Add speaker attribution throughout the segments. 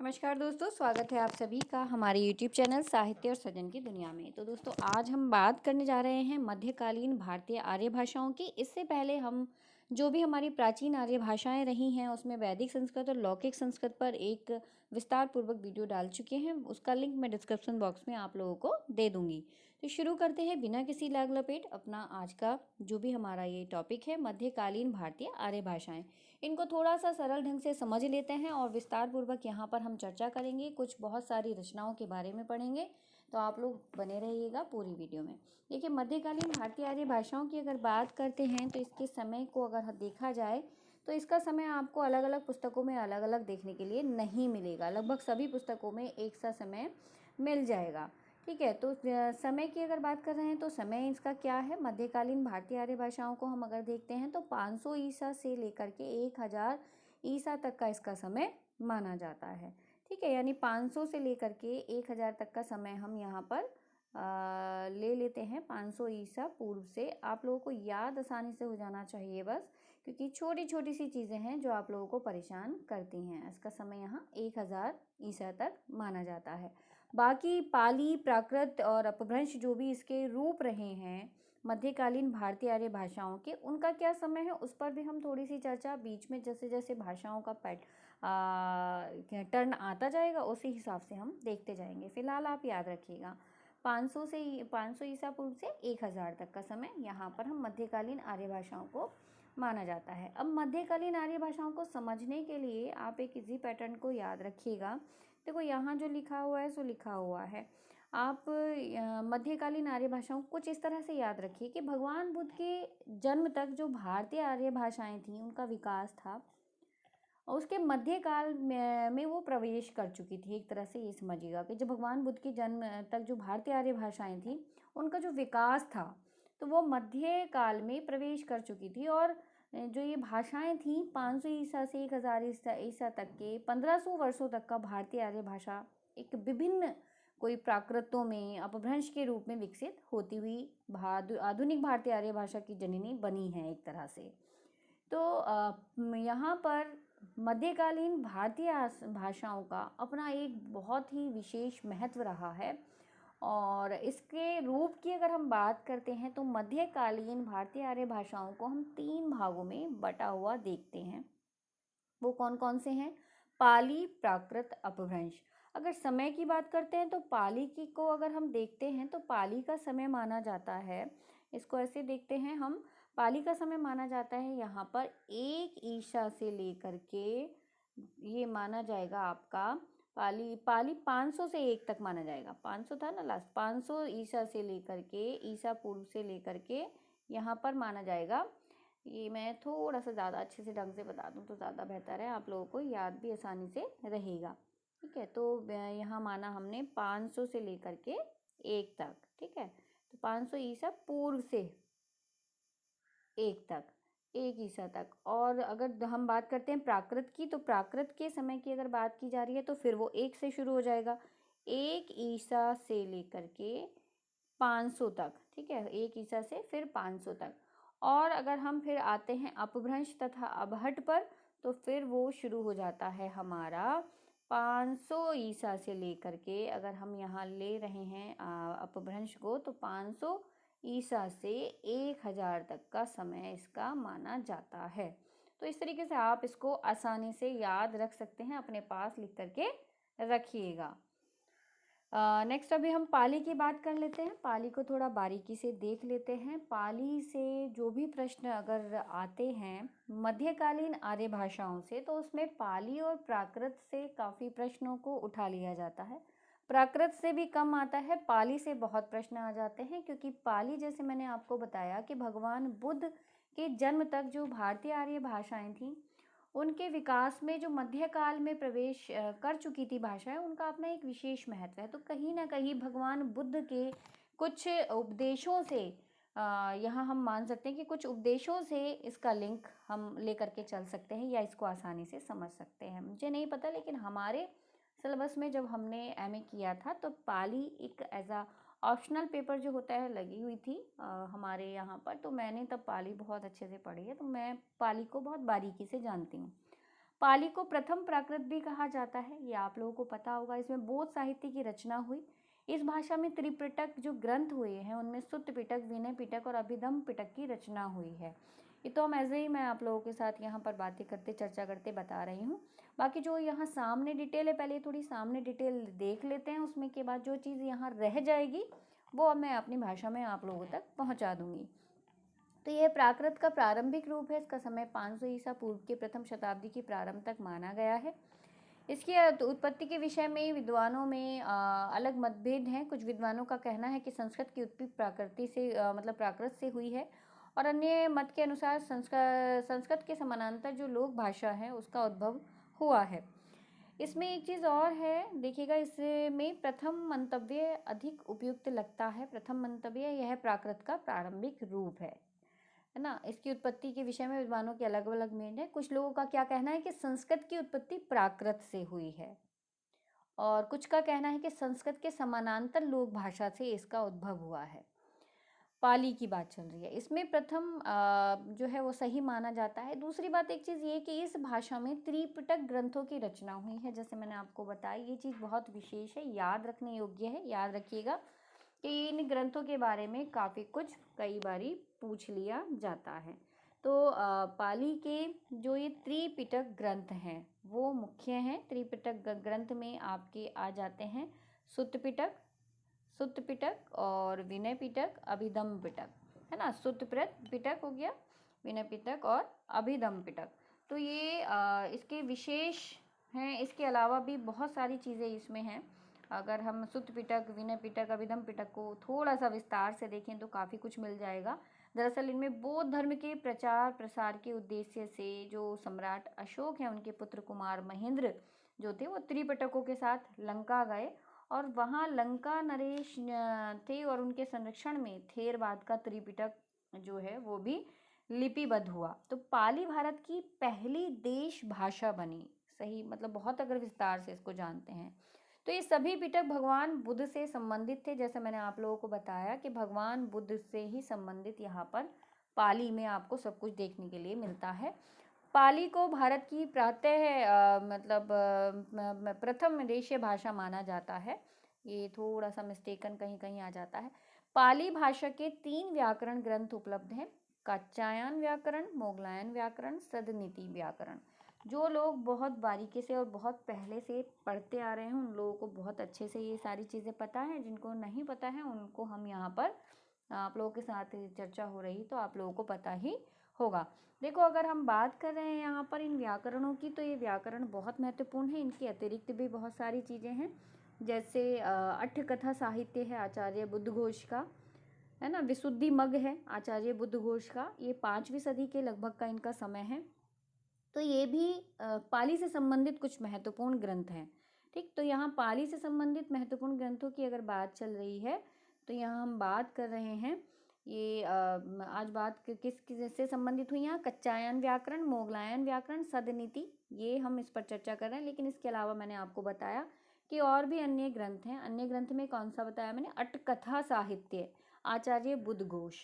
Speaker 1: नमस्कार दोस्तों, स्वागत है आप सभी का हमारे YouTube चैनल साहित्य और सृजन की दुनिया में। तो दोस्तों, आज हम बात करने जा रहे हैं मध्यकालीन भारतीय आर्य भाषाओं की। इससे पहले हम जो भी हमारी प्राचीन आर्य भाषाएं रही हैं उसमें वैदिक संस्कृत और लौकिक संस्कृत पर एक विस्तार पूर्वक वीडियो डाल चुके हैं। उसका लिंक मैं डिस्क्रिप्शन बॉक्स में आप लोगों को दे दूंगी। तो शुरू करते हैं बिना किसी लाग लपेट अपना आज का जो भी हमारा ये टॉपिक है, मध्यकालीन भारतीय आर्य भाषाएं। इनको थोड़ा सा सरल ढंग से समझ लेते हैं और विस्तार पूर्वक यहाँ पर हम चर्चा करेंगे, कुछ बहुत सारी रचनाओं के बारे में पढ़ेंगे। तो आप लोग बने रहिएगा पूरी वीडियो में। देखिए, मध्यकालीन भारतीय आर्य भाषाओं की अगर बात करते हैं तो इसके समय को अगर देखा जाए तो इसका समय आपको अलग अलग पुस्तकों में अलग अलग देखने के लिए नहीं मिलेगा। लगभग सभी पुस्तकों में एक सा समय मिल जाएगा। ठीक है, तो समय की अगर बात कर रहे हैं तो समय इसका क्या है। मध्यकालीन भारतीय आर्य भाषाओं को हम अगर देखते हैं तो 500 ईसा से लेकर के 1000 ईसा तक का इसका समय माना जाता है। ठीक है, यानी 500 से लेकर के 1000 तक का समय हम यहाँ पर ले लेते हैं। 500 ईसा पूर्व से आप लोगों को याद आसानी से हो जाना चाहिए बस, क्योंकि छोटी छोटी सी चीज़ें हैं जो आप लोगों को परेशान करती हैं। इसका समय यहाँ 1000 ईसा तक माना जाता है। बाकी पाली, प्राकृत और अपभ्रंश जो भी इसके रूप रहे हैं मध्यकालीन भारतीय आर्य भाषाओं के, उनका क्या समय है उस पर भी हम थोड़ी सी चर्चा बीच में जैसे जैसे भाषाओं का टर्न आता जाएगा उसी हिसाब से हम देखते जाएंगे। फिलहाल आप याद रखिएगा 500 ईसा पूर्व से 1000 तक का समय यहाँ पर हम मध्यकालीन आर्य भाषाओं को माना जाता है। अब मध्यकालीन आर्य भाषाओं को समझने के लिए आप एक इजी पैटर्न को याद रखिएगा। देखो, यहाँ जो लिखा हुआ है सो लिखा हुआ है। आप मध्यकालीन आर्य भाषाओं को कुछ इस तरह से याद रखिए कि भगवान बुद्ध के जन्म तक जो भारतीय आर्य भाषाएं थीं उनका विकास था और उसके मध्यकाल में वो प्रवेश कर चुकी थी। एक तरह से ये समझिएगा कि जब भगवान बुद्ध के जन्म तक जो भारतीय आर्य भाषाएं थीं उनका जो विकास था तो वो मध्यकाल में प्रवेश कर चुकी थी। और जो ये भाषाएं थीं 500 ईसा से 1000 ईसा तक के 1500 वर्षों तक का भारतीय आर्य भाषा एक विभिन्न कोई प्राकृतों में अपभ्रंश के रूप में विकसित होती हुई आधुनिक भारतीय आर्य भाषा की जननी बनी है एक तरह से। तो यहाँ पर मध्यकालीन भारतीय भाषाओं का अपना एक बहुत ही विशेष महत्व रहा है। और इसके रूप की अगर हम बात करते हैं तो मध्यकालीन भारतीय आर्य भाषाओं को हम 3 भागों में बटा हुआ देखते हैं। वो कौन कौन से हैं? पाली, प्राकृत, अपभ्रंश। अगर समय की बात करते हैं तो पाली की को अगर हम देखते हैं तो पाली का समय माना जाता है, इसको ऐसे देखते हैं हम, पाली का समय माना जाता है यहाँ पर 1 ईसा से लेकर के, ये माना जाएगा आपका पाली 500 से 1 तक माना जाएगा। 500 था ना लास्ट, 500 ईसा से लेकर के ईसा पूर्व से लेकर के यहाँ पर माना जाएगा। ये मैं थोड़ा सा ज़्यादा अच्छे से ढंग से बता दूँ तो ज़्यादा बेहतर है, आप लोगों को याद भी आसानी से रहेगा। ठीक है, तो यहाँ माना हमने 500 से लेकर के 1 तक। ठीक है, तो 500 ईसा पूर्व से 1 तक, 1 ईसा तक। और अगर हम बात करते हैं प्राकृत की, तो प्राकृत के समय की अगर बात की जा रही है तो फिर वो 1 से शुरू हो जाएगा, 1 ईसा से लेकर के 500 तक। ठीक है, 1 ईसा से फिर 500 तक। और अगर हम फिर आते हैं अपभ्रंश तथा अबहट पर तो फिर वो शुरू हो जाता है हमारा 500 ईसा से लेकर के, अगर हम यहाँ ले रहे हैं अपभ्रंश को, तो 500 ईसा से 1000 तक का समय इसका माना जाता है। तो इस तरीके से आप इसको आसानी से याद रख सकते हैं, अपने पास लिख करके रखिएगा। नेक्स्ट अभी हम पाली की बात कर लेते हैं। पाली को थोड़ा बारीकी से देख लेते हैं। पाली से जो भी प्रश्न अगर आते हैं मध्यकालीन आर्य भाषाओं से तो उसमें पाली और प्राकृत से काफ़ी प्रश्नों को उठा लिया जाता है। प्राकृत से भी कम आता है, पाली से बहुत प्रश्न आ जाते हैं, क्योंकि पाली जैसे मैंने आपको बताया कि भगवान बुद्ध के जन्म तक जो भारतीय आर्य भाषाएं थीं उनके विकास में जो मध्यकाल में प्रवेश कर चुकी थी भाषाएं, उनका अपना एक विशेष महत्व है। तो कहीं ना कहीं भगवान बुद्ध के कुछ उपदेशों से यहाँ हम मान सकते हैं कि कुछ उपदेशों से इसका लिंक हम लेकर के चल सकते हैं या इसको आसानी से समझ सकते हैं। मुझे नहीं पता, लेकिन हमारे सिलेबस में जब हमने एमए किया था तो पाली एक एज अ ऑप्शनल पेपर जो होता है लगी हुई थी हमारे यहाँ पर, तो मैंने तब पाली बहुत अच्छे से पढ़ी है, तो मैं पाली को बहुत बारीकी से जानती हूँ। पाली को प्रथम प्राकृत भी कहा जाता है, ये आप लोगों को पता होगा। इसमें बोध साहित्य की रचना हुई। इस भाषा में त्रिपिटक जो ग्रंथ हुए हैं उनमें सुत्त पिटक, विनय पिटक और अभिधम पिटक की रचना हुई है। ये तो हम ऐसे ही मैं आप लोगों के साथ यहाँ पर बातें करते, चर्चा करते बता रही हूँ। बाकी जो यहाँ सामने डिटेल है, पहले थोड़ी सामने डिटेल देख लेते हैं, उसमें के बाद जो चीज़ यहाँ रह जाएगी वो अब मैं अपनी भाषा में आप लोगों तक पहुँचा दूँगी। तो यह प्राकृत का प्रारंभिक रूप है। इसका समय 500 ईसा पूर्व के प्रथम शताब्दी के प्रारंभ तक माना गया है। इसकी उत्पत्ति के विषय में विद्वानों में अलग मतभेद हैं। कुछ विद्वानों का कहना है कि संस्कृत की उत्पत्ति प्राकृति से मतलब प्राकृत से हुई है, और अन्य मत के अनुसार संस्कृत के समानांतर जो लोक भाषा है उसका उद्भव हुआ है। इसमें एक चीज़ और है, देखिएगा, इसमें प्रथम मंतव्य अधिक उपयुक्त लगता है। प्रथम मंतव्य यह प्राकृत का प्रारंभिक रूप है ना। इसकी उत्पत्ति के विषय में विद्वानों के अलग अलग मत है। कुछ लोगों का क्या कहना है कि संस्कृत की उत्पत्ति प्राकृत से हुई है, और कुछ का कहना है कि संस्कृत के समानांतर लोक भाषा से इसका उद्भव हुआ है। पाली की बात चल रही है, इसमें प्रथम जो है वो सही माना जाता है। दूसरी बात एक चीज़ ये कि इस भाषा में त्रिपिटक ग्रंथों की रचना हुई है। जैसे मैंने आपको बताया, ये चीज़ बहुत विशेष है, याद रखने योग्य है। याद रखिएगा कि इन ग्रंथों के बारे में काफ़ी कुछ कई बारी पूछ लिया जाता है। तो पाली के जो ये त्रिपिटक ग्रंथ हैं वो मुख्य हैं। त्रिपिटक ग्रंथ में आपके आ जाते हैं सुत्त पिटक और विनय पिटक, अभिधम पिटक, है ना। सुत्त पिटक हो गया, विनय पिटक और अभिधम पिटक। तो ये इसके विशेष हैं। इसके अलावा भी बहुत सारी चीज़ें इसमें हैं। अगर हम सुत्त पिटक, विनय पिटक, अभिधम पिटक को थोड़ा सा विस्तार से देखें तो काफ़ी कुछ मिल जाएगा। दरअसल इनमें बौद्ध धर्म के प्रचार प्रसार के उद्देश्य से जो सम्राट अशोक हैं उनके पुत्र कुमार महेंद्र जो थे वो त्रिपिटकों के साथ लंका गए, और वहाँ लंका नरेश थे, और उनके संरक्षण में थेरवाद का त्रिपिटक जो है वो भी लिपिबद्ध हुआ। तो पाली भारत की पहली देश भाषा बनी। सही, मतलब बहुत अगर विस्तार से इसको जानते हैं तो ये सभी पिटक भगवान बुद्ध से संबंधित थे। जैसे मैंने आप लोगों को बताया कि भगवान बुद्ध से ही संबंधित यहाँ पर पाली में आपको सब कुछ देखने के लिए मिलता है। पाली को भारत की प्रथम देशीय भाषा माना जाता है। ये थोड़ा सा मिस्टेकन कहीं कहीं आ जाता है। पाली भाषा के 3 व्याकरण ग्रंथ उपलब्ध हैं: कात्यायन व्याकरण, मोगलायन व्याकरण, सदनीति व्याकरण। जो लोग बहुत बारीकी से और बहुत पहले से पढ़ते आ रहे हैं उन लोगों को बहुत अच्छे से ये सारी चीज़ें पता है। जिनको नहीं पता है उनको हम यहाँ पर आप लोगों के साथ चर्चा हो रही तो आप लोगों को पता ही होगा। देखो, अगर हम बात कर रहे हैं यहाँ पर इन व्याकरणों की, तो ये व्याकरण बहुत महत्वपूर्ण है। इनके अतिरिक्त भी बहुत सारी चीज़ें हैं। जैसे अट्ठकथा साहित्य है आचार्य बुद्ध घोष का, है ना। विशुद्धि मग है आचार्य बुद्ध घोष का, ये 5वीं सदी के लगभग का इनका समय है। तो ये भी पाली से संबंधित कुछ महत्वपूर्ण ग्रंथ हैं। ठीक, तो यहाँ पाली से संबंधित महत्वपूर्ण ग्रंथों की अगर बात चल रही है तो यहाँ हम बात कर रहे हैं, ये आज बात किस से संबंधित हुई यहाँ, कात्यायन व्याकरण, मोगलायन व्याकरण, सदनीति, ये हम इस पर चर्चा कर रहे हैं। लेकिन इसके अलावा मैंने आपको बताया कि और भी अन्य ग्रंथ हैं। अन्य ग्रंथ में कौन सा बताया मैंने, अट्ठकथा साहित्य आचार्य बुद्ध घोष,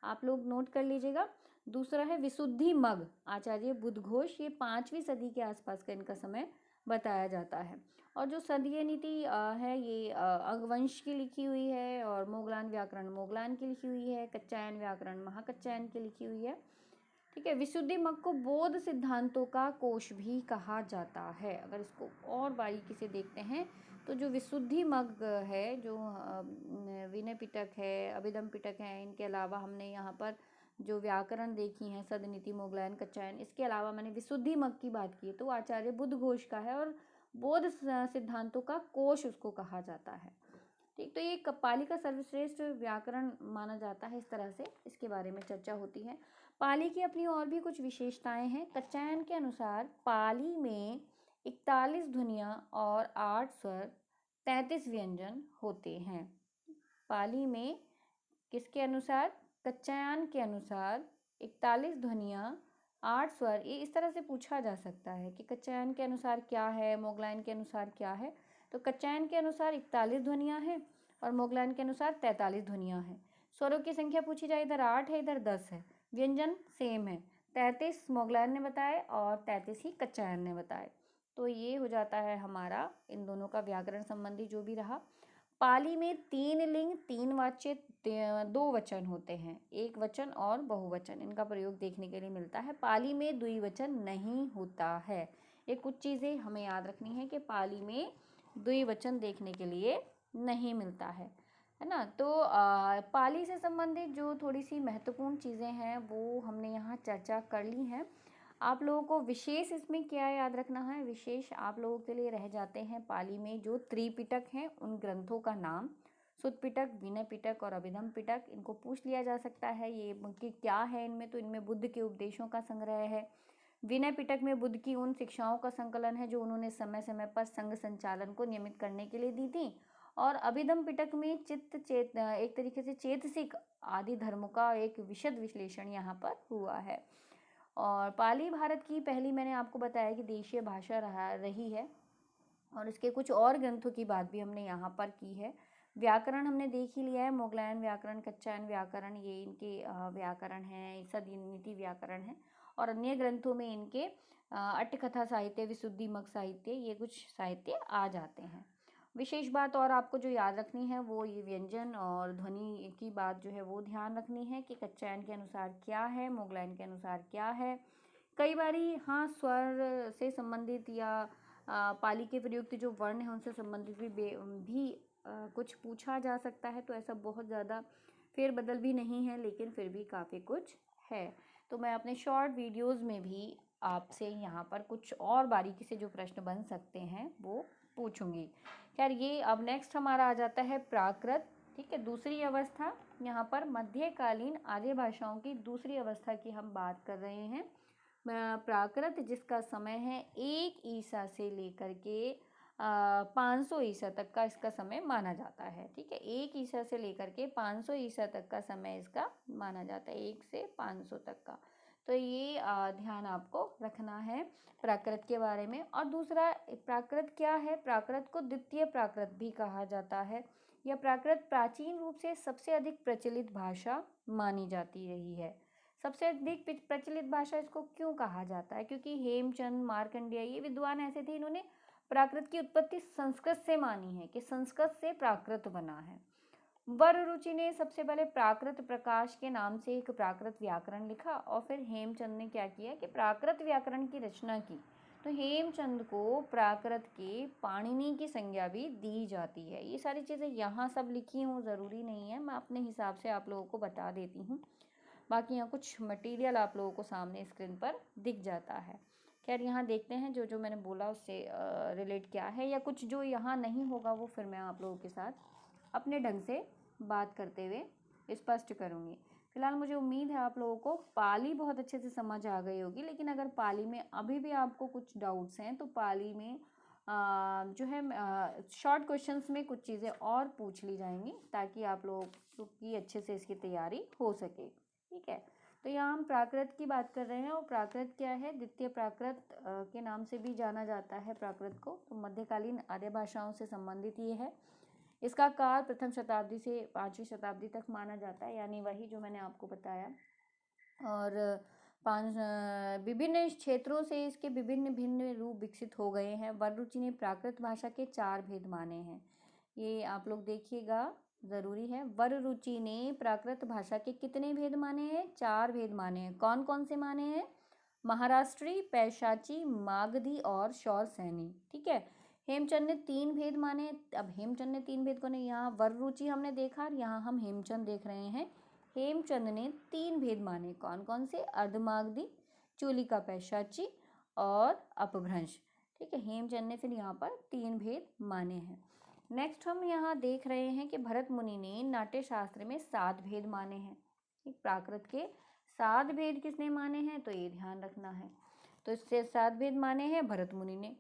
Speaker 1: आप लोग नोट कर लीजिएगा। दूसरा है विशुद्धि मग आचार्य बुद्ध घोष, ये 5वीं सदी के आसपास का इनका समय बताया जाता है। और जो सदीय नीति है ये अंगवंश की लिखी हुई है, और मोगलान व्याकरण मोगलान की लिखी हुई है, कात्यायन व्याकरण महाकात्यायन की लिखी हुई है। ठीक है, विशुद्धि मग को बौद्ध सिद्धांतों का कोश भी कहा जाता है। अगर इसको और बारीकी से देखते हैं तो जो विशुद्धि मग है, जो विनय पिटक है, अभिधम पिटक है, इनके अलावा हमने यहाँ पर जो व्याकरण देखी हैं सदनीति, मोगलायन, कात्यायन, इसके अलावा मैंने विशुद्धि मग की बात की तो आचार्य बुद्ध घोष का है, और बौद्ध सिद्धांतों का कोश उसको कहा जाता है। ठीक, तो ये पाली का सर्वश्रेष्ठ व्याकरण माना जाता है। इस तरह से इसके बारे में चर्चा होती है। पाली की अपनी और भी कुछ विशेषताएं हैं। कात्यायन के अनुसार पाली में 41 ध्वनियाँ और 8 स्वर, 33 व्यंजन होते हैं। पाली में किसके अनुसार, कात्यायन के अनुसार 41 ध्वनियाँ, 8 स्वर। ये इस तरह से पूछा जा सकता है कि कात्यायन के अनुसार क्या है, मोगलायन के अनुसार क्या है। तो कात्यायन के अनुसार 41 ध्वनियाँ हैं और मोगलायन के अनुसार 43 ध्वनियाँ हैं। स्वरों की संख्या पूछी जाए, इधर 8 है इधर 10 है। व्यंजन सेम है, 33 मोगलायन ने बताए और 33 ही कच्चायन ने बताए। तो ये हो जाता है हमारा इन दोनों का व्याकरण संबंधी जो भी रहा। पाली में 3 लिंग 3 वाच्य 2 वचन होते हैं, एक वचन और बहुवचन, इनका प्रयोग देखने के लिए मिलता है। पाली में द्विवचन नहीं होता है। ये कुछ चीज़ें हमें याद रखनी है कि पाली में द्विवचन देखने के लिए नहीं मिलता है ना। तो पाली से संबंधित जो थोड़ी सी महत्वपूर्ण चीज़ें हैं वो हमने यहाँ चर्चा कर ली हैं। आप लोगों को विशेष इसमें क्या याद रखना है, विशेष आप लोगों के लिए रह जाते हैं पाली में जो त्रिपिटक हैं उन ग्रंथों का नाम। सुत्त पिटक, विनय पिटक और अभिधम पिटक, इनको पूछ लिया जा सकता है ये कि क्या है इनमें। तो इनमें बुद्ध के उपदेशों का संग्रह है। विनय पिटक में बुद्ध की उन शिक्षाओं का संकलन है जो उन्होंने समय समय पर संघ संचालन को नियमित करने के लिए दी थी। और अभिधम पिटक में एक तरीके से चेतसिक आदि धर्मों का एक विशद विश्लेषण यहाँ पर हुआ है। और पाली भारत की पहली, मैंने आपको बताया कि देशीय भाषा रही है। और इसके कुछ और ग्रंथों की बात भी हमने यहाँ पर की है। व्याकरण हमने देख ही लिया है, मोगलायन व्याकरण, कच्चायन व्याकरण, ये इनके व्याकरण हैं, सदनीति व्याकरण है। और अन्य ग्रंथों में इनके अट्ठकथा साहित्य, विशुद्धि मग साहित्य, ये कुछ साहित्य आ जाते हैं। विशेष बात और आपको जो याद रखनी है वो ये व्यंजन और ध्वनि की बात जो है वो ध्यान रखनी है कि कच्चायन के अनुसार क्या है, मोगलायन के अनुसार क्या है। कई बारी हाँ स्वर से संबंधित या पाली के प्रयुक्त जो वर्ण हैं उनसे संबंधित भी कुछ पूछा जा सकता है। तो ऐसा बहुत ज़्यादा फेरबदल भी नहीं है, लेकिन फिर भी काफ़ी कुछ है। तो मैं अपने शॉर्ट वीडियोज़ में भी आपसे यहाँ पर कुछ और बारीकी से जो प्रश्न बन सकते हैं वो पूछूंगी। खैर ये अब नेक्स्ट हमारा आ जाता है प्राकृत। ठीक है, दूसरी अवस्था, यहाँ पर मध्यकालीन आर्य भाषाओं की दूसरी अवस्था की हम बात कर रहे हैं। प्राकृत जिसका समय है 1 ईसा से लेकर के 500 ईसा तक का इसका समय माना जाता है। ठीक है, 1 ईसा से लेकर के 500 ईसा तक का समय इसका माना जाता है, 1 से 500 तक का। तो ये ध्यान आपको रखना है प्राकृत के बारे में। और दूसरा, प्राकृत क्या है, प्राकृत को द्वितीय प्राकृत भी कहा जाता है। यह प्राकृत प्राचीन रूप से सबसे अधिक प्रचलित भाषा मानी जाती रही है। सबसे अधिक प्रचलित भाषा इसको क्यों कहा जाता है, क्योंकि हेमचंद, मार्कंडेय, ये विद्वान ऐसे थे, इन्होंने प्राकृत की उत्पत्ति संस्कृत से मानी है कि संस्कृत से प्राकृत बना है। वररुचि ने सबसे पहले प्राकृत प्रकाश के नाम से एक प्राकृत व्याकरण लिखा और फिर हेमचंद ने क्या किया कि प्राकृत व्याकरण की रचना की। तो हेमचंद को प्राकृत के पाणिनि की संज्ञा भी दी जाती है। ये सारी चीज़ें यहाँ सब लिखी हूँ, ज़रूरी नहीं है, मैं अपने हिसाब से आप लोगों को बता देती हूँ। बाकी यहाँ कुछ मटेरियल आप लोगों को सामने स्क्रीन पर दिख जाता है। खैर यहाँ देखते हैं जो जो मैंने बोला उससे रिलेट क्या है, या कुछ जो यहाँ नहीं होगा वो फिर मैं आप लोगों के साथ अपने ढंग से बात करते हुए स्पष्ट करूँगी। फिलहाल मुझे उम्मीद है आप लोगों को पाली बहुत अच्छे से समझ आ गई होगी। लेकिन अगर पाली में अभी भी आपको कुछ डाउट्स हैं तो पाली में जो है शॉर्ट क्वेश्चंस में कुछ चीज़ें और पूछ ली जाएंगी ताकि आप लोगों की अच्छे से इसकी तैयारी हो सके। ठीक है, तो यहाँ हम प्राकृत की बात कर रहे हैं और प्राकृत क्या है, द्वितीय प्राकृत के नाम से भी जाना जाता है प्राकृत को। तो मध्यकालीन आर्य भाषाओं से संबंधित ये है। इसका काल प्रथम शताब्दी से 5वीं शताब्दी तक माना जाता है, यानी वही जो मैंने आपको बताया। और विभिन्न क्षेत्रों से इसके विभिन्न भिन्न रूप विकसित हो गए हैं। वररुचि ने प्राकृत भाषा के 4 भेद माने हैं, ये आप लोग देखिएगा, ज़रूरी है। वररुचि ने प्राकृत भाषा के कितने भेद माने हैं, 4 भेद माने हैं। कौन कौन से माने हैं, महाराष्ट्री, पैशाची, मागधी और शौरसेनी। ठीक है, हेमचंद ने 3 भेद माने। अब हेमचंद ने 3 भेद को नहीं, यहाँ वररुचि हमने देखा, यहाँ हम हेमचंद देख रहे हैं। हेमचंद ने 3 भेद माने, कौन कौन से, अर्धमागधी, चूलिका पैशाची और अपभ्रंश। ठीक है, हेमचंद ने फिर यहाँ पर 3 भेद माने हैं। नेक्स्ट हम यहाँ देख रहे हैं कि भरत मुनि ने नाट्य शास्त्र में 7 भेद माने हैं। प्राकृत के 7 भेद किसने माने हैं, तो ये ध्यान रखना है। तो इससे 7 भेद माने हैं भरत मुनि ने।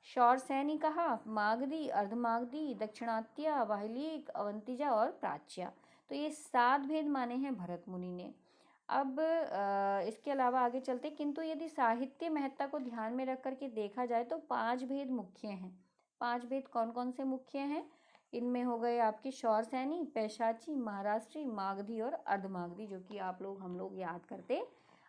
Speaker 1: शौरसेनी कहा, मागधी, अर्धमागधी, दक्षिणात्या, वाहिलीक, अवंतिजा और प्राच्या। तो ये 7 भेद माने हैं भरत मुनि ने। अब इसके अलावा आगे चलते, किंतु यदि साहित्य महत्ता को ध्यान में रख करके देखा जाए तो 5 भेद मुख्य हैं। 5 भेद कौन कौन से मुख्य हैं, इनमें हो गए आपके शौरसेनी, पैशाची, महाराष्ट्री, मागधी और अर्धमागधी, जो कि आप लोग हम लोग याद करते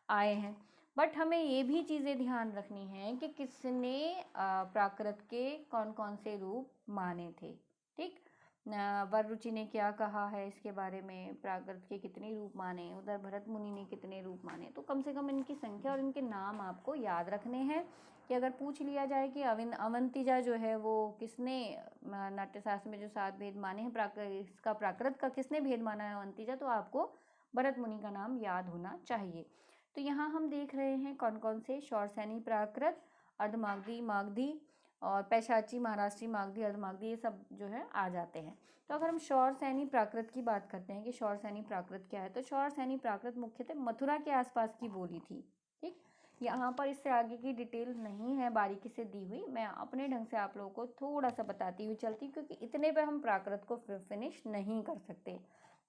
Speaker 1: आए हैं। बट हमें ये भी चीज़ें ध्यान रखनी है कि किसने प्राकृत के कौन कौन से रूप माने थे। ठीक, वररुचि ने क्या कहा है इसके बारे में, प्राकृत के कितने रूप माने, उधर भरत मुनि ने कितने रूप माने। तो कम से कम इनकी संख्या और इनके नाम आपको याद रखने हैं कि अगर पूछ लिया जाए कि अवंतिजा जो है वो किसने नाट्यशास्त्र में जो 7 भेद माने हैं, इसका प्राकृत का किसने भेद माना है अवंतिजा, तो आपको भरत मुनि का नाम याद होना चाहिए। तो यहाँ हम देख रहे हैं कौन कौन से शौरसैनी प्राकृत, अर्धमागधी, मागधी और पैशाची, महाराष्ट्री, मागधी, अर्धमागधी, ये सब जो है आ जाते हैं। तो अगर हम शौरसैनी प्राकृत की बात करते हैं कि शौरसैनी प्राकृत क्या है, तो शौरसैनी प्राकृत मुख्यतः मथुरा के आसपास की बोली थी। ठीक, यहाँ पर इससे आगे की डिटेल नहीं है बारीकी से दी हुई, मैं अपने ढंग से आप लोगों को थोड़ा सा बताती हुई चलती, क्योंकि इतने पे हम प्राकृत को फिनिश नहीं कर सकते।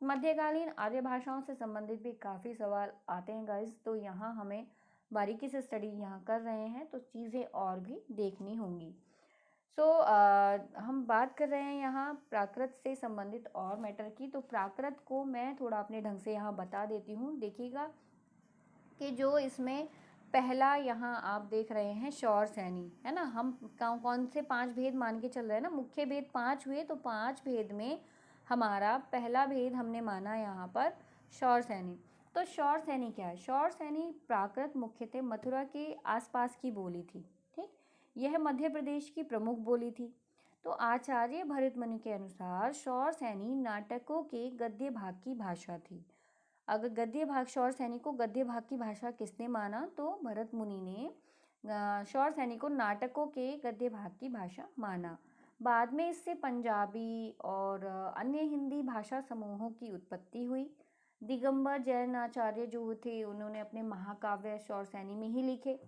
Speaker 1: मध्यकालीन आर्य भाषाओं से संबंधित भी काफ़ी सवाल आते हैं गाइस, तो यहाँ हमें बारीकी से स्टडी यहाँ कर रहे हैं तो चीज़ें और भी देखनी होंगी। हम बात कर रहे हैं यहाँ प्राकृत से संबंधित और मैटर की। तो प्राकृत को मैं थोड़ा अपने ढंग से यहाँ बता देती हूँ। देखिएगा कि जो इसमें पहला यहाँ आप देख रहे हैं शौरसैनी, है ना। हम कौन से 5 भेद मान के चल रहे हैं ना, मुख्य भेद 5 हुए, तो 5 भेद में हमारा पहला भेद हमने माना यहाँ पर शौरसैनी। तो शौरसैनी क्या है? शौरसैनी प्राकृत मुख्यतः मथुरा के आसपास की बोली थी। ठीक, यह मध्य प्रदेश की प्रमुख बोली थी। तो आचार्य भरतमुनि के अनुसार शौरसैनी नाटकों के गद्य भाग की भाषा थी। अगर गद्य भाग, शौरसैनी को गद्य भाग की भाषा किसने माना, तो भरत मुनि ने शौरसैनी को नाटकों के गद्य भाग की भाषा माना। बाद में इससे पंजाबी और अन्य हिंदी भाषा समूहों की उत्पत्ति हुई। दिगंबर जैन आचार्य जो थे उन्होंने अपने महाकाव्य शौरसैनी में ही लिखे।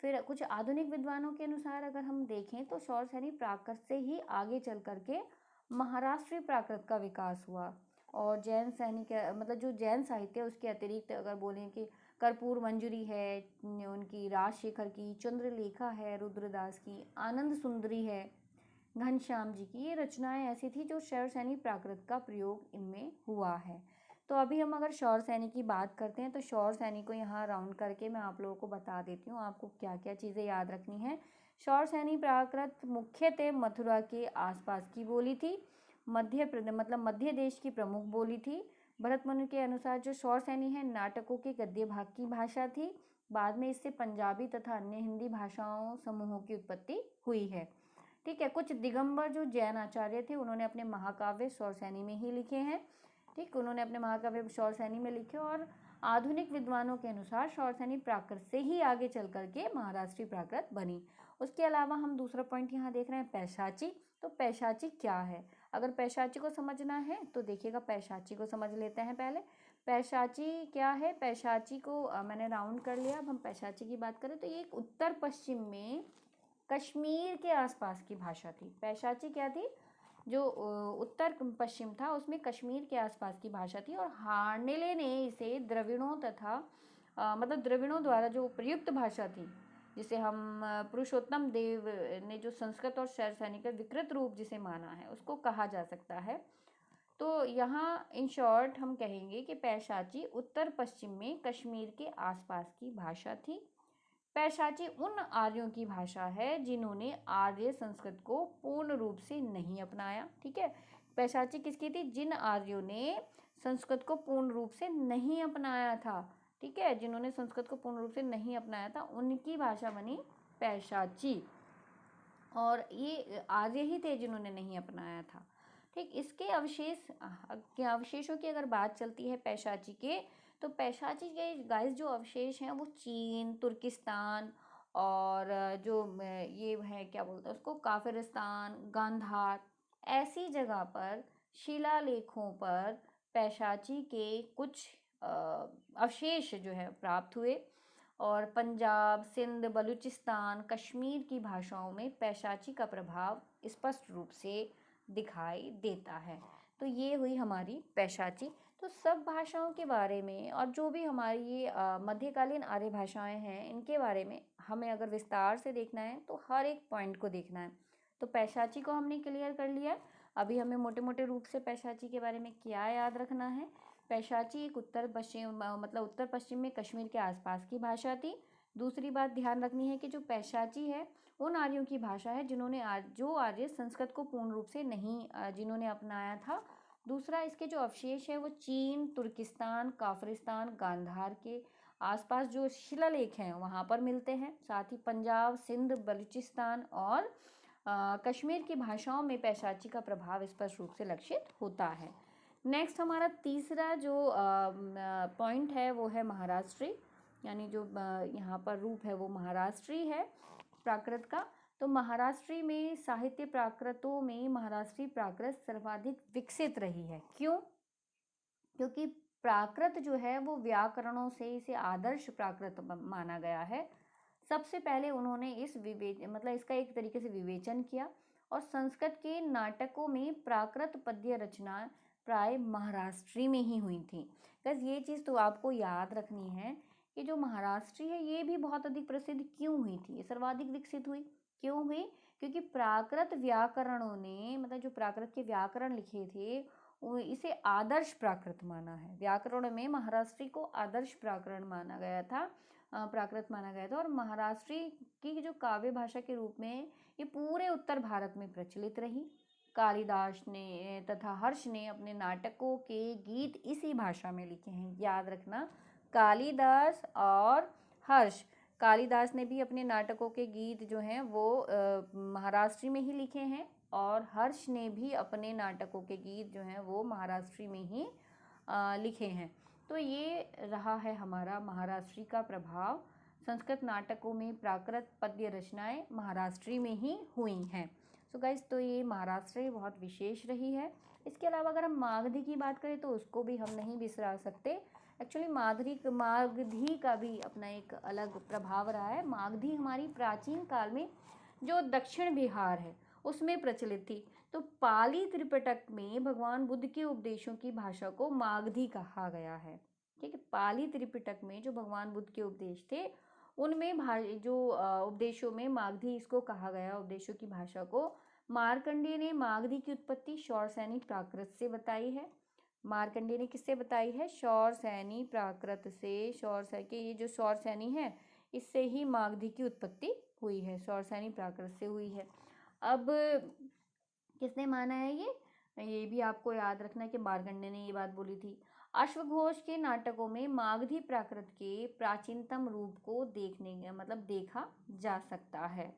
Speaker 1: फिर कुछ आधुनिक विद्वानों के अनुसार अगर हम देखें तो शौरसैनी प्राकृत से ही आगे चल करके महाराष्ट्रीय प्राकृत का विकास हुआ। और जैन सैनिक मतलब जो जैन साहित्य उसके अतिरिक्त अगर बोलें कि कर्पूर मंजरी है उनकी, राजशेखर की, चंद्रलेखा है रुद्रदास की, आनंद सुंदरी है घनश्याम जी की, ये रचनाएं ऐसी थी जो शौरसैनी प्राकृत का प्रयोग इनमें हुआ है। तो अभी हम अगर शौरसैनी की बात करते हैं तो शौरसैनी को यहाँ राउंड करके मैं आप लोगों को बता देती हूँ आपको क्या क्या चीज़ें याद रखनी है। शौरसैनी प्राकृत मुख्यतः मथुरा के आसपास की बोली थी, मध्य प्रदेश मतलब मध्य देश की प्रमुख बोली थी। भरत मुनि के अनुसार जो शौरसैनी है नाटकों के गद्य भाग की भाषा थी। बाद में इससे पंजाबी तथा अन्य हिंदी भाषाओं समूहों की उत्पत्ति हुई है। ठीक है, कुछ दिगंबर जो जैन आचार्य थे उन्होंने अपने महाकाव्य शौरसैनी में ही लिखे हैं। ठीक, उन्होंने अपने महाकाव्य शौरसैनी में लिखे। और आधुनिक विद्वानों के अनुसार शौरसैनी प्राकृत से ही आगे चल करके महाराष्ट्रीय प्राकृत बनी। उसके अलावा हम दूसरा पॉइंट यहाँ देख रहे हैं पैशाची। तो पैशाची क्या है? अगर पैशाची को समझना है तो देखिएगा, पैशाची को समझ लेते हैं पहले। पैशाची क्या है? पैशाची को मैंने राउंड कर लिया। अब हम पैशाची की बात करें तो ये एक उत्तर पश्चिम में कश्मीर के आसपास की भाषा थी। पैशाची क्या थी? जो उत्तर पश्चिम था उसमें कश्मीर के आसपास की भाषा थी। और हार्नेले ने इसे द्रविड़ों तथा मतलब द्रविड़ों द्वारा जो प्रयुक्त भाषा थी, जिसे हम पुरुषोत्तम देव ने जो संस्कृत और शौरसैनी का विकृत रूप जिसे माना है उसको कहा जा सकता है। तो यहाँ इन शॉर्ट हम कहेंगे कि पैशाची उत्तर पश्चिम में कश्मीर के आसपास की भाषा थी। पैशाची उन आर्यों की भाषा है जिन्होंने आर्य संस्कृत को पूर्ण रूप से नहीं अपनाया। ठीक है, पैशाची किसकी थी? जिन आर्यों ने संस्कृत को पूर्ण रूप से नहीं अपनाया था। ठीक है, जिन्होंने संस्कृत को पूर्ण रूप से नहीं अपनाया था उनकी भाषा बनी पैशाची। और ये आर्य ही थे जिन्होंने नहीं अपनाया था। ठीक, इसके अवशेषों की अगर बात चलती है पैशाची के, तो पैशाची के गाइस जो अवशेष हैं वो चीन, तुर्किस्तान और जो ये है क्या बोलते हैं उसको, काफिरिस्तान, गांधार, ऐसी जगह पर शिलालेखों पर पैशाची के कुछ अवशेष जो है प्राप्त हुए। और पंजाब, सिंध, बलूचिस्तान, कश्मीर की भाषाओं में पैशाची का प्रभाव स्पष्ट रूप से दिखाई देता है। तो ये हुई हमारी पैशाची। तो सब भाषाओं के बारे में और जो भी हमारी ये मध्यकालीन आर्य भाषाएं हैं इनके बारे में हमें अगर विस्तार से देखना है तो हर एक पॉइंट को देखना है। तो पैशाची को हमने क्लियर कर लिया। अभी हमें मोटे मोटे रूप से पैशाची के बारे में क्या याद रखना है। पैशाची एक उत्तर पश्चिम में कश्मीर के आसपास की भाषा थी दूसरी बात ध्यान रखनी है कि जो पैशाची है उन आर्यों की भाषा है जिन्होंने जो आर्य संस्कृत को पूर्ण रूप से नहीं जिन्होंने अपनाया था। दूसरा, इसके जो अवशेष है वो चीन, तुर्किस्तान, काफरिस्तान, गांधार के आसपास जो शिलालेख हैं वहाँ पर मिलते हैं। साथ ही पंजाब, सिंध, बलूचिस्तान और कश्मीर की भाषाओं में पैशाची का प्रभाव स्पष्ट रूप से लक्षित होता है। नेक्स्ट हमारा तीसरा जो पॉइंट है वो है महाराष्ट्री, यानी जो यहाँ पर रूप है वो महाराष्ट्री है प्राकृत का। तो महाराष्ट्री में साहित्य प्राकृतों में महाराष्ट्री प्राकृत सर्वाधिक विकसित रही है। क्यों? क्योंकि प्राकृत जो है वो व्याकरणों से इसे आदर्श प्राकृत माना गया है। सबसे पहले उन्होंने मतलब इसका एक तरीके से विवेचन किया और संस्कृत के नाटकों में प्राकृत पद्य रचना प्राय महाराष्ट्री में ही हुई थी। बस ये चीज़ तो आपको याद रखनी है कि जो महाराष्ट्री है ये भी बहुत अधिक प्रसिद्ध क्यों हुई थी, ये सर्वाधिक विकसित हुई क्यों हुई? क्योंकि प्राकृत व्याकरणों ने मतलब जो प्राकृत के व्याकरण लिखे थे इसे आदर्श प्राकृत माना है। व्याकरण में महाराष्ट्री को आदर्श प्राकृत माना गया था और महाराष्ट्री की जो काव्य भाषा के रूप में ये पूरे उत्तर भारत में प्रचलित रही। कालिदास ने तथा हर्ष ने अपने नाटकों के गीत इसी भाषा में लिखे हैं। याद रखना, कालिदास और हर्ष, कालिदास ने भी अपने नाटकों के गीत जो हैं वो महाराष्ट्री में ही लिखे हैं और हर्ष ने भी अपने नाटकों के गीत जो हैं वो महाराष्ट्री में ही लिखे हैं। तो ये रहा है हमारा महाराष्ट्री का प्रभाव। संस्कृत नाटकों में प्राकृत पद्य रचनाएं महाराष्ट्री में ही हुई हैं। सो गाइस, तो ये महाराष्ट्री बहुत विशेष रही है। इसके अलावा अगर हम मागधी की बात करें तो उसको भी हम नहीं बिसरा सकते। एक्चुअली मागधी का भी अपना एक अलग प्रभाव रहा है। मागधी हमारी प्राचीन काल में जो दक्षिण बिहार है उसमें प्रचलित थी। तो पाली त्रिपिटक में भगवान बुद्ध के उपदेशों की भाषा को मागधी कहा गया है। ठीक है, पाली त्रिपिटक में जो भगवान बुद्ध के उपदेश थे उनमें जो उपदेशों में मागधी इसको कहा गया, उपदेशों की भाषा को। मार्कंडेय ने मागधी की उत्पत्ति शौरसेनी प्राकृत से बताई है। मार्कंडेय ने किससे बताई है? शौरसेनी प्राकृत से। ये जो शौरसेनी है इससे ही मागधी की उत्पत्ति हुई है, शौरसेनी प्राकृत से हुई है। अब किसने माना है ये भी आपको याद रखना है कि मार्कंडेय ने ये बात बोली थी। अश्वघोष के नाटकों में मागधी प्राकृत के प्राचीनतम रूप को देखा जा सकता है।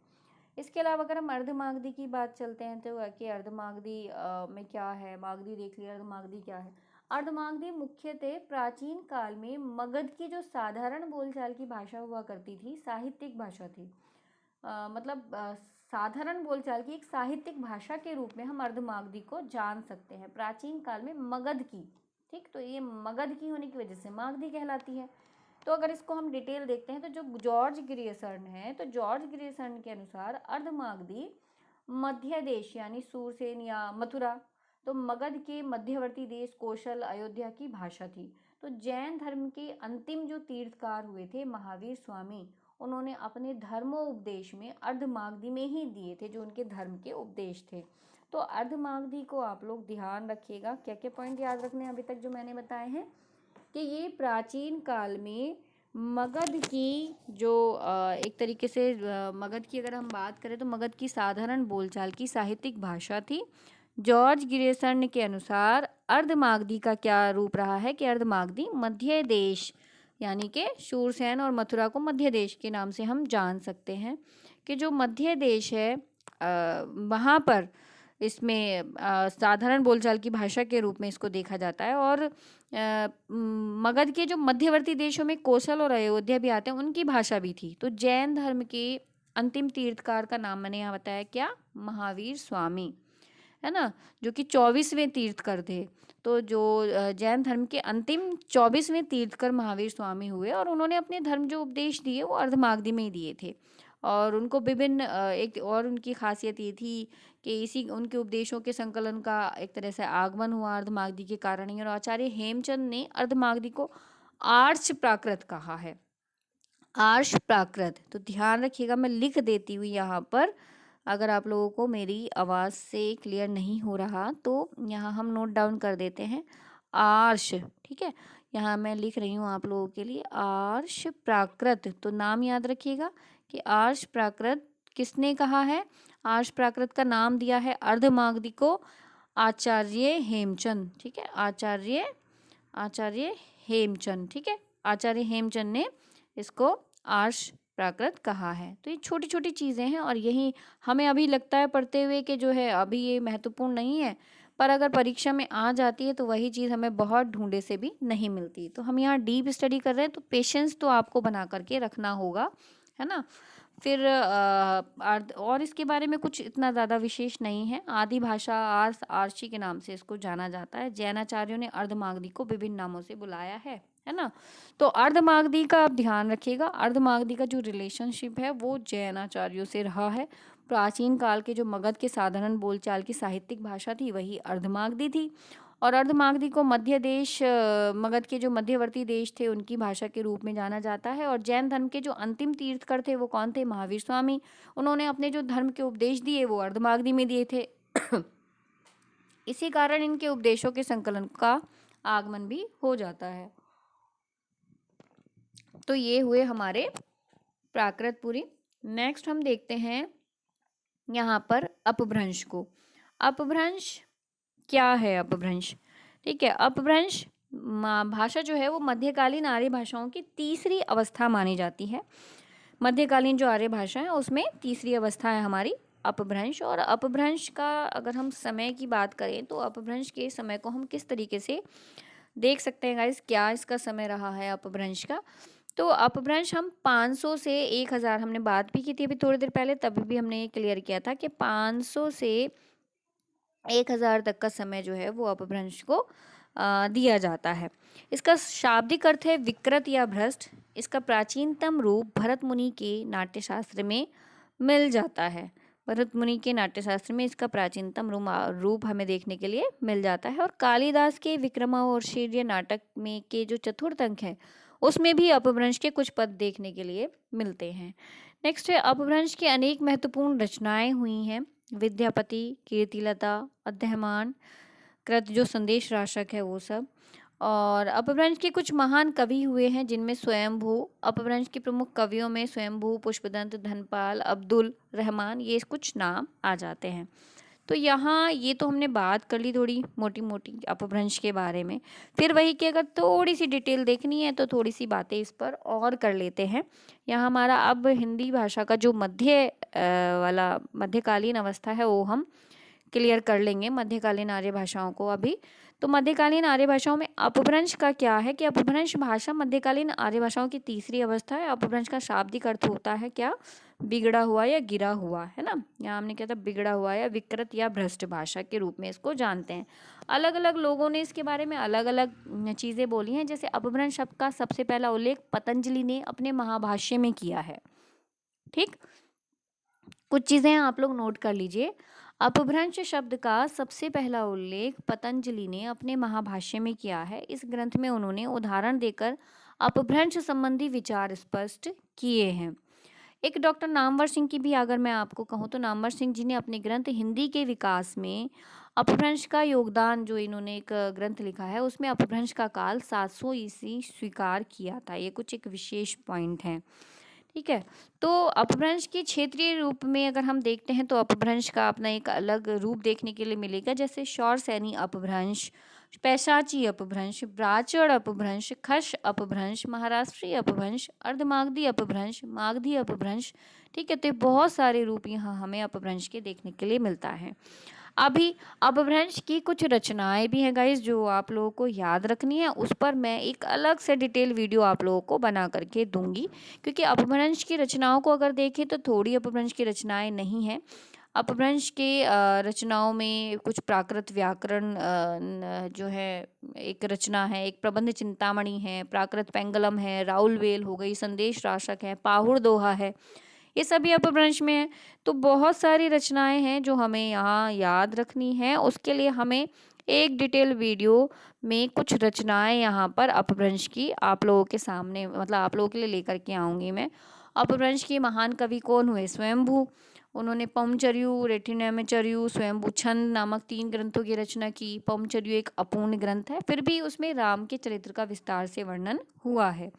Speaker 1: इसके अलावा अगर हम अर्धमागधी की बात चलते हैं तो कि अर्धमागधी में क्या है, मागधी देख लिया, अर्धमागधी क्या है। अर्धमागधी मुख्यतः प्राचीन काल में मगध की जो साधारण बोलचाल की भाषा हुआ करती थी, साहित्यिक भाषा थी। साधारण बोलचाल की एक साहित्यिक भाषा के रूप में हम अर्धमागधी को जान सकते हैं। प्राचीन काल में मगध की, ठीक, तो ये मगध की होने की वजह से मागधी कहलाती है। तो अगर इसको हम डिटेल देखते हैं तो जो जॉर्ज ग्रियर्सन है, तो जॉर्ज ग्रियर्सन के अनुसार अर्धमागधी मध्य देश यानी सूरसेन या मथुरा, तो मगध के मध्यवर्ती देश कौशल, अयोध्या की भाषा थी। तो जैन धर्म के अंतिम जो तीर्थकार हुए थे महावीर स्वामी, उन्होंने अपने धर्मोपदेश में अर्धमागधी में ही दिए थे जो उनके धर्म के उपदेश थे। तो अर्धमागधी को आप लोग ध्यान रखिएगा। क्या क्या पॉइंट याद रखने हैं अभी तक जो मैंने बताए हैं कि ये प्राचीन काल में मगध की जो एक तरीके से मगध की अगर हम बात करें तो मगध की साधारण बोलचाल की साहित्यिक भाषा थी। जॉर्ज ग्रियर्सन के अनुसार अर्धमागधी का क्या रूप रहा है कि अर्धमागधी मध्य देश यानी कि शूरसेन और मथुरा को मध्य देश के नाम से हम जान सकते हैं कि जो मध्य देश है वहाँ पर इसमें साधारण बोलचाल की भाषा के रूप में इसको देखा जाता है। और मगध के जो मध्यवर्ती देशों में कौशल और अयोध्या भी आते हैं उनकी भाषा भी थी। तो जैन धर्म के अंतिम तीर्थकार का नाम मैंने यहाँ बताया क्या? महावीर स्वामी, है ना, जो कि 24वें तीर्थकर थे। तो जो जैन धर्म के अंतिम 24वें तीर्थकर महावीर स्वामी हुए और उन्होंने अपने धर्म जो उपदेश दिए वो अर्धमागधी में ही दिए थे। और उनको विभिन्न एक और उनकी खासियत ये थी कि इसी उनके उपदेशों के संकलन का एक तरह से आगमन हुआ अर्धमागधी के कारण ही। और आचार्य हेमचंद ने अर्धमागधी को आर्ष प्राकृत कहा है, आर्ष प्राकृत। तो ध्यान रखिएगा, मैं लिख देती हूँ यहाँ पर, अगर आप लोगों को मेरी आवाज़ से क्लियर नहीं हो रहा तो यहाँ हम नोट डाउन कर देते हैं। आर्ष, ठीक है, यहाँ मैं लिख रही हूँ आप लोगों के लिए आर्ष प्राकृत। तो नाम याद रखिएगा कि आर्ष प्राकृत किसने कहा है? आर्ष प्राकृत का नाम दिया है अर्धमागधी को आचार्य हेमचंद, ठीक है, आचार्य हेमचंद, ठीक है, आचार्य हेमचंद ने इसको आर्ष प्राकृत कहा है। तो ये छोटी छोटी चीज़ें हैं और यही हमें अभी लगता है पढ़ते हुए कि जो है अभी ये महत्वपूर्ण नहीं है, पर अगर परीक्षा में आ जाती है तो वही चीज़ हमें बहुत ढूंढे से भी नहीं मिलती। तो हम यहाँ डीप स्टडी कर रहे हैं तो पेशेंस तो आपको बना करके रखना होगा, है ना। फिर और इसके बारे में कुछ इतना ज़्यादा विशेष नहीं है। आदि भाषा आर्षी के नाम से इसको जाना जाता है। जैनाचार्यों ने अर्धमागधी को विभिन्न नामों से बुलाया है ना। तो अर्धमागधी का आप ध्यान रखिएगा, अर्धमागधी का जो रिलेशनशिप है वो जैनाचार्यों से रहा है। प्राचीन काल के जो मगध के साधारण बोलचाल की साहित्यिक भाषा थी वही अर्धमागधी थी और अर्धमागधी को मध्य देश मगध के जो मध्यवर्ती देश थे उनकी भाषा के रूप में जाना जाता है। और जैन धर्म के जो अंतिम तीर्थकर थे वो कौन थे? महावीर स्वामी। उन्होंने अपने जो धर्म के उपदेश दिए वो अर्धमागधी में दिए थे। इसी कारण इनके उपदेशों के संकलन का आगमन भी हो जाता है। तो ये हुए हमारे प्राकृत पुरी। नेक्स्ट हम देखते हैं यहाँ पर अपभ्रंश को। अपभ्रंश क्या है? अपभ्रंश, ठीक है, अपभ्रंश भाषा जो है वो मध्यकालीन आर्य भाषाओं की तीसरी अवस्था मानी जाती है। मध्यकालीन जो आर्य भाषा है उसमें तीसरी अवस्था है हमारी अपभ्रंश। और अपभ्रंश का अगर हम समय की बात करें तो अपभ्रंश के समय को हम किस तरीके से देख सकते हैं गाइस, क्या इसका समय रहा है अपभ्रंश का? तो अपभ्रंश हम 500 से 1000, हमने बात भी की थी अभी थोड़ी देर पहले, तभी भी हमने ये क्लियर किया था कि 500 से 1000 तक का समय जो है वो अपभ्रंश को दिया जाता है। इसका शाब्दिक अर्थ है विकृत या भ्रष्ट। इसका प्राचीनतम रूप भरत मुनि के नाट्यशास्त्र में मिल जाता है। भरत मुनि के नाट्यशास्त्र में इसका प्राचीनतम रूप हमें देखने के लिए मिल जाता है। और कालिदास के विक्रमाओर्षिय नाटक में के जो चतुर्थ अंक है उसमें भी अपभ्रंश के कुछ पद देखने के लिए मिलते हैं। नेक्स्ट है अपभ्रंश की अनेक महत्वपूर्ण रचनाएं हुई हैं। विद्यापति, कीर्तिलता, अध्ययमान कृत जो संदेश राशक है वो सब। और अपभ्रंश के कुछ महान कवि हुए हैं जिनमें स्वयंभू, अपभ्रंश के प्रमुख कवियों में स्वयंभू, पुष्पदंत, धनपाल, अब्दुल रहमान, ये कुछ नाम आ जाते हैं। तो यहाँ ये तो हमने बात कर ली थोड़ी मोटी मोटी अपभ्रंश के बारे में। फिर वही कि अगर थोड़ी सी डिटेल देखनी है तो थोड़ी सी बातें इस पर और कर लेते हैं। यहाँ हमारा अब हिंदी भाषा का जो वाला मध्यकालीन अवस्था है वो हम क्लियर कर लेंगे, मध्यकालीन आर्य भाषाओं को अभी। तो मध्यकालीन आर्य भाषाओं में अपभ्रंश का क्या है कि अपभ्रंश भाषा मध्यकालीन आर्य भाषाओं की तीसरी अवस्था है। अपभ्रंश का शाब्दिक अर्थ होता है क्या? बिगड़ा हुआ या गिरा हुआ, है ना। यहाँ हमने क्या था? बिगड़ा हुआ या विकृत या भ्रष्ट भाषा के रूप में इसको जानते हैं। अलग अलग लोगों ने इसके बारे में अलग अलग चीज़ें बोली हैं। जैसे अपभ्रंश शब्द का सबसे पहला उल्लेख पतंजलि ने अपने महाभाष्य में किया है। ठीक, कुछ चीज़ें आप लोग नोट कर लीजिए। अपभ्रंश शब्द का सबसे पहला उल्लेख पतंजलि ने अपने महाभाष्य में किया है। इस ग्रंथ में उन्होंने उदाहरण देकर अपभ्रंश संबंधी विचार स्पष्ट किए हैं। एक डॉक्टर नामवर सिंह की भी अगर मैं आपको कहूँ तो नामवर सिंह जी ने अपने ग्रंथ हिंदी के विकास में अपभ्रंश का योगदान, जो इन्होंने एक ग्रंथ लिखा है उसमें अपभ्रंश का काल 700 ईस्वी स्वीकार किया था। ये कुछ एक विशेष पॉइंट है, ठीक है। तो अपभ्रंश के क्षेत्रीय रूप में अगर हम देखते हैं तो अपभ्रंश का अपना एक अलग रूप देखने के लिए मिलेगा। जैसे शौरसैनी अपभ्रंश, पैशाची अपभ्रंश, ब्राचड़ अपभ्रंश, खश अपभ्रंश, महाराष्ट्रीय अपभ्रंश, अर्धमागधी अपभ्रंश, मागधी अपभ्रंश, ठीक है। तो बहुत सारे रूप यहाँ हमें अपभ्रंश के देखने के लिए मिलता है। अभी अपभ्रंश की कुछ रचनाएं भी हैं गाइस जो आप लोगों को याद रखनी है। उस पर मैं एक अलग से डिटेल वीडियो आप लोगों को बना करके दूंगी, क्योंकि अपभ्रंश की रचनाओं को अगर देखें तो थोड़ी अपभ्रंश की रचनाएं नहीं हैं। अपभ्रंश के रचनाओं में कुछ प्राकृत व्याकरण जो है एक रचना है, एक प्रबंध चिंतामणि है, प्राकृत पेंगलम है, राउल वेल हो गई, संदेश राशक है, पाहुड़ दोहा है, ये सभी अपभ्रंश में है। तो बहुत सारी रचनाएं हैं जो हमें यहाँ याद रखनी है। उसके लिए हमें एक डिटेल वीडियो में कुछ रचनाएं यहाँ पर अपभ्रंश की आप लोगों के सामने, मतलब आप लोगों के लिए लेकर के आऊँगी मैं। अपभ्रंश के महान कवि कौन हुए? स्वयंभू। उन्होंने पौमचर्यु, रेटिनमचर्यु, स्वयंभू छंद नामक 3 ग्रंथों की रचना की। पौमचर्यु एक अपूर्ण ग्रंथ है, फिर भी उसमें राम के चरित्र का विस्तार से वर्णन हुआ है।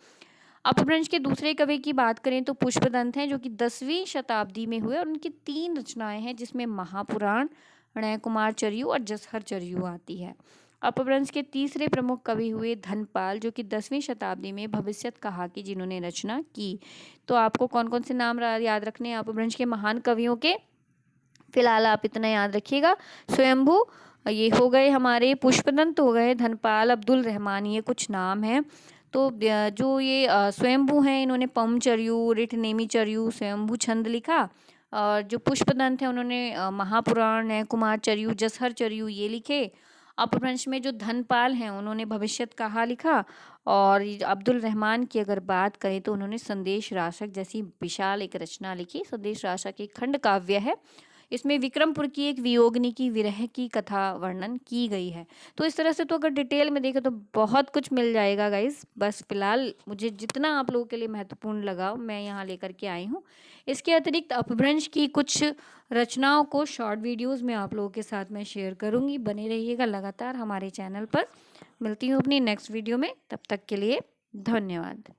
Speaker 1: अपभ्रंश के दूसरे कवि की बात करें तो पुष्पदंत हैं, जो कि 10वीं शताब्दी में हुए और उनकी 3 रचनाएं हैं, जिसमें महापुराण, णयकुमार चर्यु और जसहर चर्यु आती है। अपभ्रंश के तीसरे प्रमुख कवि हुए धनपाल, जो कि 10वीं शताब्दी में भविष्यत कहा कि जिन्होंने रचना की। तो आपको कौन कौन से नाम याद रखने हैं अपभ्रंश के महान कवियों के? फिलहाल आप इतना याद रखिएगा, स्वयंभू ये हो गए हमारे, पुष्पदंत हो गए, धनपाल, अब्दुल रहमान, ये कुछ नाम हैं। तो जो ये स्वयंभू हैं, इन्होंने पौमचर्यु, रिटनेमीचर्यु, स्वयंभू छंद लिखा। और जो पुष्पदंत हैं, उन्होंने महापुराण, णयकुमार चर्यु, जसहर चर्यु ये लिखे। अपभ्रंश में जो धनपाल हैं, उन्होंने भविष्यत कहा लिखा। और अब्दुल रहमान की अगर बात करें तो उन्होंने संदेश राशक जैसी विशाल एक रचना लिखी। संदेश राशक एक खंड काव्य है, इसमें विक्रमपुर की एक वियोगिनी की विरह की कथा वर्णन की गई है। तो इस तरह से तो अगर डिटेल में देखें तो बहुत कुछ मिल जाएगा गाइस। बस फिलहाल मुझे जितना आप लोगों के लिए महत्वपूर्ण लगा मैं यहाँ लेकर के आई हूँ। इसके अतिरिक्त अपभ्रंश की कुछ रचनाओं को शॉर्ट वीडियोस में आप लोगों के साथ मैं शेयर करूँगी। बने रहिएगा लगातार हमारे चैनल पर। मिलती हूँ अपनी नेक्स्ट वीडियो में, तब तक के लिए धन्यवाद।